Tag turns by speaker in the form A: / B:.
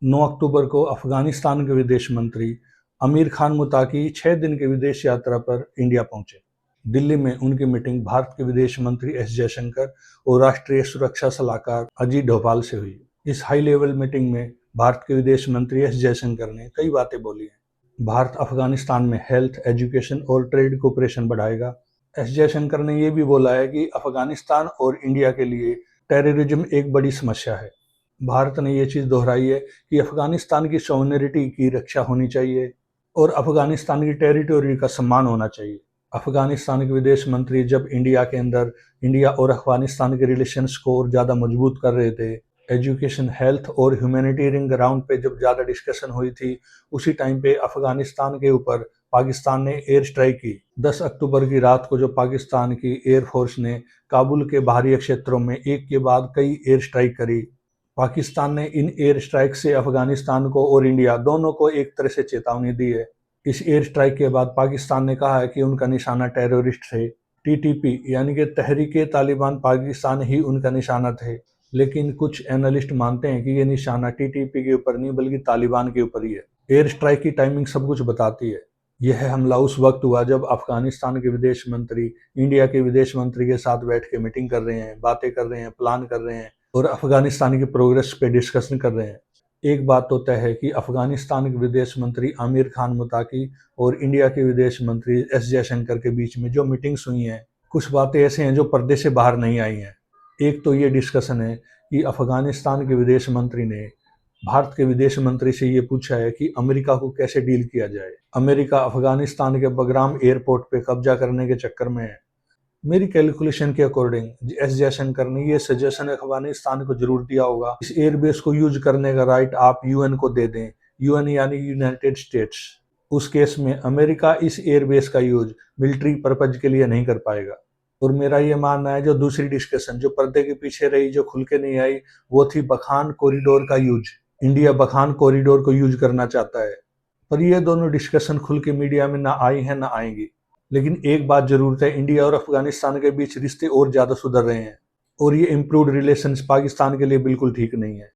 A: 9 अक्टूबर को अफगानिस्तान के विदेश मंत्री आमिर खान मुताकी 6 दिन की विदेश यात्रा पर इंडिया पहुंचे। दिल्ली में उनकी मीटिंग भारत के विदेश मंत्री एस जयशंकर और राष्ट्रीय सुरक्षा सलाहकार अजीत डोभाल से हुई। इस हाई लेवल मीटिंग में भारत के विदेश मंत्री एस जयशंकर ने कई बातें बोली हैं। भारत अफगानिस्तान में हेल्थ, एजुकेशन और ट्रेड कोऑपरेशन बढ़ाएगा। एस जयशंकर ने यह भी बोला है कि अफगानिस्तान और इंडिया के लिए टेररिज्म एक बड़ी समस्या है। भारत ने ये चीज़ दोहराई है कि अफगानिस्तान की सॉवरेनिटी की रक्षा होनी चाहिए और अफगानिस्तान की टेरिटोरी का सम्मान होना चाहिए। अफगानिस्तान के विदेश मंत्री जब इंडिया और अफगानिस्तान के रिलेशंस को और ज़्यादा मजबूत कर रहे थे, एजुकेशन, हेल्थ और ह्यूमैनिटेरियन ग्राउंड पे जब ज़्यादा डिस्कशन हुई थी, उसी टाइम पे अफगानिस्तान के ऊपर पाकिस्तान ने एयर स्ट्राइक की। 10 अक्टूबर की रात को जो पाकिस्तान की एयरफोर्स ने काबुल के बाहरी क्षेत्रों में एक के बाद कई एयर स्ट्राइक करी। पाकिस्तान ने इन एयर स्ट्राइक से अफगानिस्तान को और इंडिया दोनों को एक तरह से चेतावनी दी है। इस एयर स्ट्राइक के बाद पाकिस्तान ने कहा है कि उनका निशाना टेररिस्ट थे। टीटीपी यानी कि तहरीके तालिबान पाकिस्तान ही उनका निशाना थे, लेकिन कुछ एनालिस्ट मानते हैं कि ये निशाना टीटीपी के ऊपर नहीं बल्कि तालिबान के ऊपर ही है। एयर स्ट्राइक की टाइमिंग सब कुछ बताती है। यह हमला उस वक्त हुआ जब अफगानिस्तान के विदेश मंत्री इंडिया के विदेश मंत्री के साथ बैठ के मीटिंग कर रहे हैं, बातें कर रहे हैं, प्लान कर रहे हैं और अफगानिस्तान की प्रोग्रेस पे डिस्कशन कर रहे हैं। एक बात तो तय है कि अफगानिस्तान के विदेश मंत्री आमिर खान मुताकी और इंडिया के विदेश मंत्री एस जयशंकर के बीच में जो मीटिंग्स हुई हैं, कुछ बातें ऐसे हैं जो पर्दे से बाहर नहीं आई हैं। एक तो ये डिस्कशन है कि अफगानिस्तान के विदेश मंत्री ने भारत के विदेश मंत्री से ये पूछा है कि अमेरिका को कैसे डील किया जाए। अमेरिका अफगानिस्तान के बगराम एयरपोर्ट पे कब्जा करने के चक्कर में है। मेरी कैलकुलेशन के अकॉर्डिंग एस जयशंकर ने ये सजेशन अफगानिस्तान को जरूर दिया होगा, इस एयरबेस को यूज करने का राइट आप यूएन को दे दें। यूएन यानी यूनाइटेड स्टेट्स। उस केस में अमेरिका इस एयरबेस का यूज मिलिट्री पर्पज के लिए नहीं कर पाएगा। और मेरा ये मानना है जो दूसरी डिस्कशन जो पर्दे के पीछे रही, जो खुल के नहीं आई, वो थी बखान कॉरिडोर का यूज। इंडिया बखान कॉरिडोर को यूज करना चाहता है, पर ये दोनों डिस्कशन खुल के मीडिया में ना आई है ना आएंगी। लेकिन एक बात जरूर है, इंडिया और अफगानिस्तान के बीच रिश्ते और ज्यादा सुधर रहे हैं और ये इम्प्रूव्ड रिलेशंस पाकिस्तान के लिए बिल्कुल ठीक नहीं है।